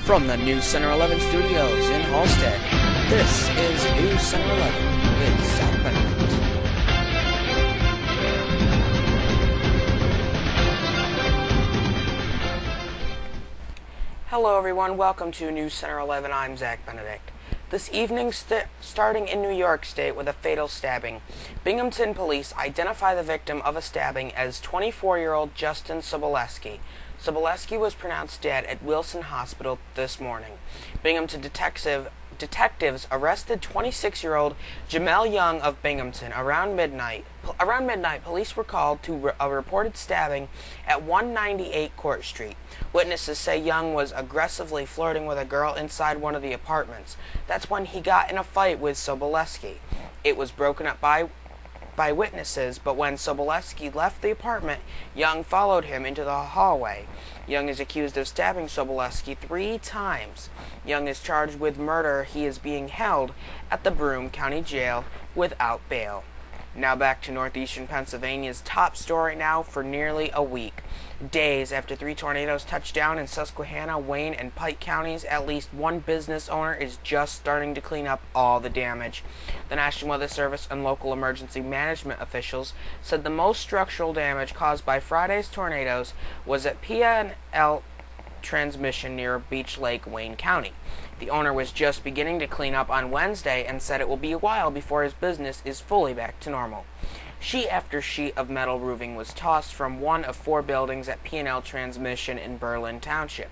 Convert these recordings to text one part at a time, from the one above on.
From the Newscenter 11 studios in Halstead, this is Newscenter 11 with Zach Benedict. Hello everyone, welcome to Newscenter 11. I'm Zach Benedict. This evening, starting in New York State with a fatal stabbing, Binghamton police identify the victim of a stabbing as 24-year-old Justin Sobolewski. Sobolewski was pronounced dead at Wilson Hospital this morning. Binghamton detectives arrested 26-year-old Jamel Young of Binghamton around midnight. Around midnight, police were called to a reported stabbing at 198 Court Street. Witnesses say Young was aggressively flirting with a girl inside one of the apartments. That's when he got in a fight with Sobolewski. It was broken up by witnesses, but when Sobolewski left the apartment, Young followed him into the hallway. Young is accused of stabbing Sobolewski 3 times. Young is charged with murder. He is being held at the Broome County Jail without bail. Now back to northeastern Pennsylvania's top story now for nearly a week. Days after 3 tornadoes touched down in Susquehanna, Wayne, and Pike counties, at least one business owner is just starting to clean up all the damage. The National Weather Service and local emergency management officials said the most structural damage caused by Friday's tornadoes was at P&L Transmission near Beach Lake, Wayne County. The owner was just beginning to clean up on Wednesday and said it will be a while before his business is fully back to normal. Sheet after sheet of metal roofing was tossed from one of 4 buildings at P&L Transmission in Berlin Township.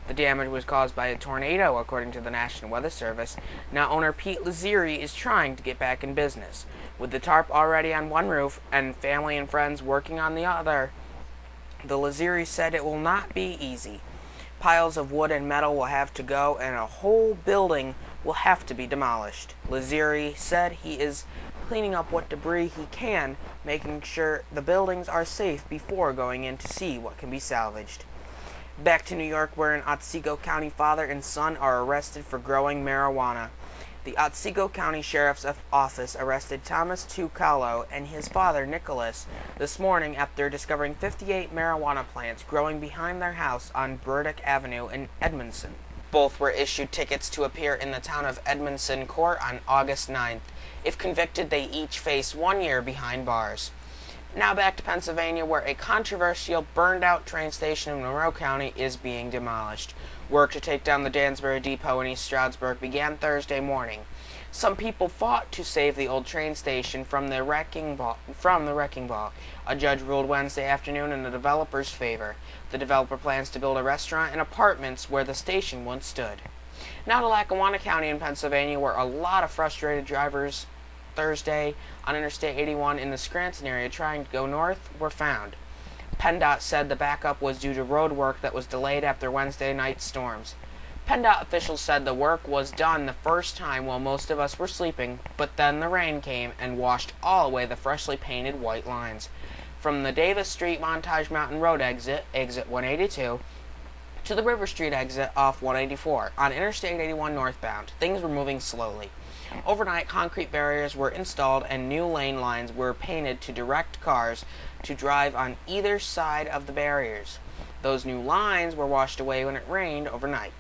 The damage was caused by a tornado, according to the National Weather Service. Now owner Pete Lazeri is trying to get back in business. With the tarp already on one roof and family and friends working on the other, the Lazeri said it will not be easy. Piles of wood and metal will have to go, and a whole building will have to be demolished. Lazeri said he is cleaning up what debris he can, making sure the buildings are safe before going in to see what can be salvaged. Back to New York, where an Otsego County father and son are arrested for growing marijuana. The Otsego County Sheriff's Office arrested Thomas Tucalo and his father, Nicholas, this morning after discovering 58 marijuana plants growing behind their house on Burdick Avenue in Edmondson. Both were issued tickets to appear in the town of Edmondson court on August 9th. If convicted, they each face 1 year behind bars. Now back to Pennsylvania, where a controversial burned-out train station in Monroe County is being demolished. Work to take down the Dansbury Depot in East Stroudsburg began Thursday morning. Some people fought to save the old train station from the wrecking ball. A judge ruled Wednesday afternoon in the developer's favor. The developer plans to build a restaurant and apartments where the station once stood. Now to Lackawanna County in Pennsylvania, where a lot of frustrated drivers Thursday on Interstate 81 in the Scranton area trying to go north were found. PennDOT said the backup was due to road work that was delayed after Wednesday night storms. PennDOT officials said the work was done the first time while most of us were sleeping, but then the rain came and washed all away the freshly painted white lines. From the Davis Street Montage Mountain Road exit 182, to the River Street exit off 184 on Interstate 81 northbound, things were moving slowly. Overnight, concrete barriers were installed and new lane lines were painted to direct cars to drive on either side of the barriers. Those new lines were washed away when it rained overnight.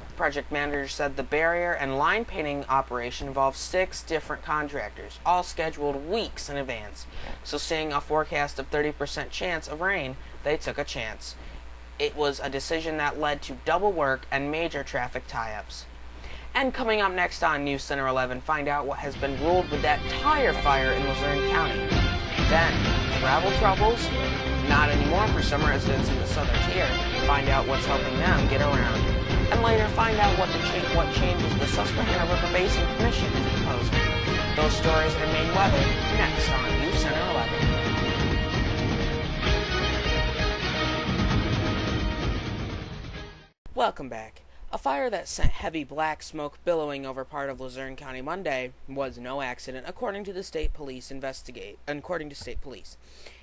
The project manager said the barrier and line painting operation involved 6 different contractors, all scheduled weeks in advance. So seeing a forecast of 30% chance of rain, they took a chance. It was a decision that led to double work and major traffic tie-ups. And coming up next on Newscenter 11, find out what has been ruled with that tire fire in Luzerne County. Then, travel troubles? Not anymore for some residents in the southern tier. Find out what's helping them get around. And later, find out what changes the Susquehanna River Basin Commission is proposing. Those stories and main weather next on Newscenter 11. Welcome back. A fire that sent heavy black smoke billowing over part of Luzerne County Monday was no accident, according to state police.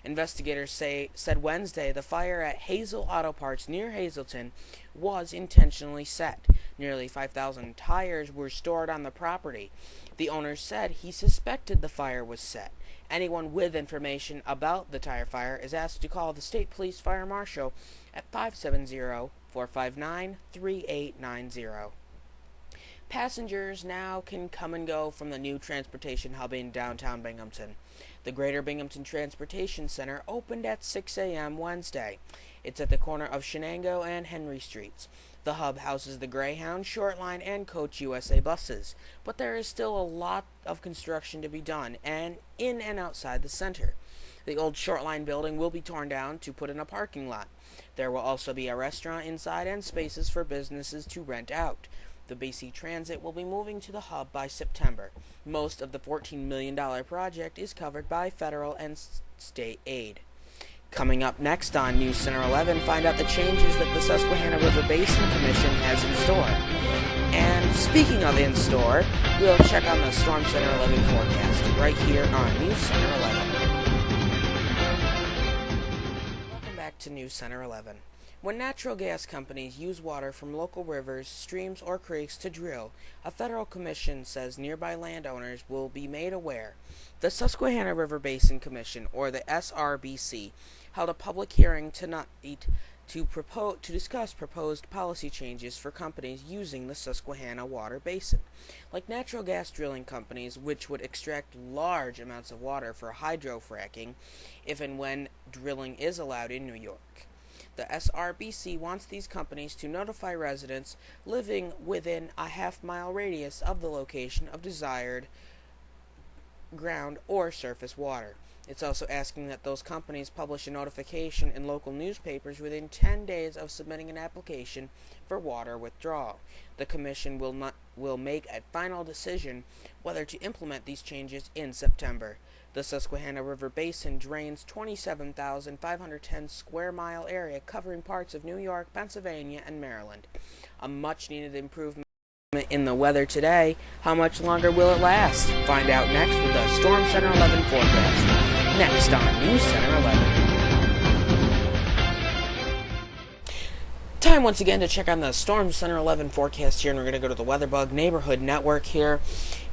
Investigators said Wednesday the fire at Hazel Auto Parts near Hazleton was intentionally set. Nearly 5,000 tires were stored on the property. The owner said he suspected the fire was set. Anyone with information about the tire fire is asked to call the state police fire marshal at 570-4 459-3890. Passengers now can come and go from the new transportation hub in downtown Binghamton. The Greater Binghamton Transportation Center opened at 6 a.m. Wednesday. It's at the corner of Shenango and Henry Streets. The hub houses the Greyhound, Shortline, and Coach USA buses, but there is still a lot of construction to be done and in and outside the center. The old Shortline building will be torn down to put in a parking lot. There will also be a restaurant inside and spaces for businesses to rent out. The BC Transit will be moving to the hub by September. Most of the $14 million project is covered by federal and state aid. Coming up next on Newscenter 11, find out the changes that the Susquehanna River Basin Commission has in store. And speaking of in store, we'll check on the Storm Center 11 forecast right here on Newscenter 11. Welcome back to Newscenter 11. When natural gas companies use water from local rivers, streams, or creeks to drill, a federal commission says nearby landowners will be made aware. The Susquehanna River Basin Commission, or the SRBC, held a public hearing tonight to discuss proposed policy changes for companies using the Susquehanna water basin, like natural gas drilling companies, which would extract large amounts of water for hydrofracking if and when drilling is allowed in New York. The SRBC wants these companies to notify residents living within a half-mile radius of the location of desired ground or surface water. It's also asking that those companies publish a notification in local newspapers within 10 days of submitting an application for water withdrawal. The Commission will make a final decision whether to implement these changes in September. The Susquehanna River Basin drains 27,510 square mile area covering parts of New York, Pennsylvania, and Maryland. A much-needed improvement in the weather today. How much longer will it last? Find out next with the Storm Center 11 forecast. Next on News Center 11. Time once again to check on the Storm Center 11 forecast here, and we're going to go to the WeatherBug Neighborhood Network here.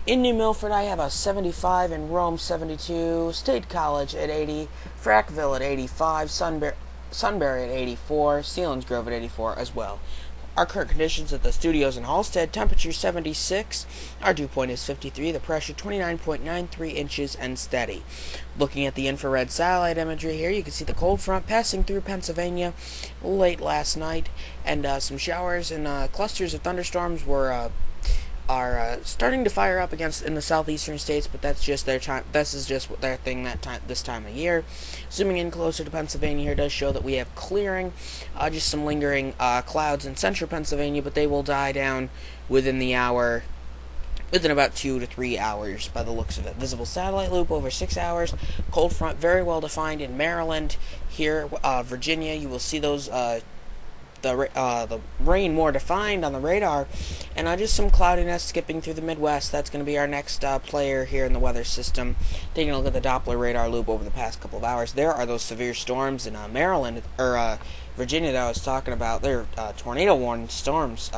In New Milford, I have a 75, in Rome 72, State College at 80, Frackville at 85, Sunbury at 84, Selinsgrove at 84 as well. Our current conditions at the studios in Halstead: temperature 76, our dew point is 53, the pressure 29.93 inches and steady. Looking at the infrared satellite imagery here, you can see the cold front passing through Pennsylvania late last night, and some showers and clusters of thunderstorms are starting to fire up in the southeastern states, but that's just their time. This is just their thing this time of year. Zooming in closer to Pennsylvania here does show that we have clearing, just some lingering clouds in central Pennsylvania, but they will die down within about 2 to 3 hours by the looks of it. Visible satellite loop over 6 hours. Cold front very well defined in Maryland. Here, Virginia, you will see those the rain more defined on the radar, and just some cloudiness skipping through the Midwest. That's going to be our next player here in the weather system. Taking a look at the Doppler radar loop over the past couple of hours, there are those severe storms in Maryland or Virginia that I was talking about. They're tornado warning storms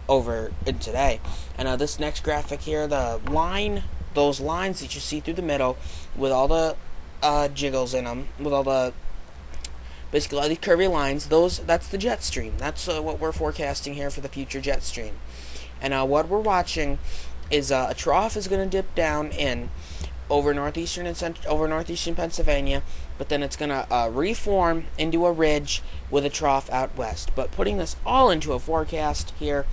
over in today. And this next graphic here, those lines that you see through the middle with all the jiggles in them, with all the basically all these curvy lines, that's the jet stream. That's what we're forecasting here for the future jet stream. And what we're watching is a trough is going to dip down in over northeastern Pennsylvania, but then it's going to reform into a ridge with a trough out west. But putting this all into a forecast here,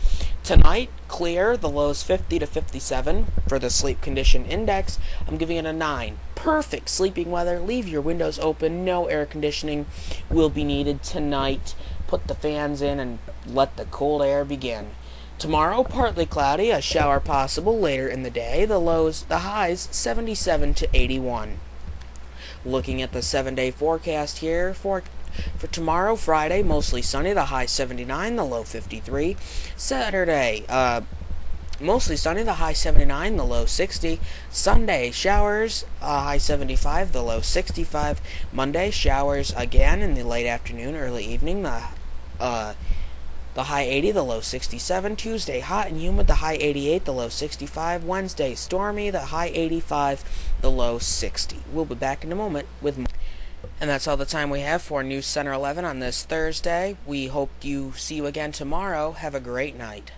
tonight, clear, the lows 50 to 57 for the sleep condition index. I'm giving it a 9. Perfect sleeping weather. Leave your windows open. No air conditioning will be needed tonight. Put the fans in and let the cold air begin. Tomorrow, partly cloudy, a shower possible later in the day. The highs 77 to 81. Looking at the 7-day forecast here for tomorrow, Friday, mostly sunny, the high 79, the low 53. Saturday, mostly sunny, the high 79, the low 60. Sunday, showers, high 75, the low 65. Monday, showers again in the late afternoon, early evening, the high 80, the low 67. Tuesday, hot and humid, the high 88, the low 65. Wednesday, stormy, the high 85, the low 60. We'll be back in a moment with more. And that's all the time we have for News Center 11 on this Thursday. We hope you see you again tomorrow. Have a great night.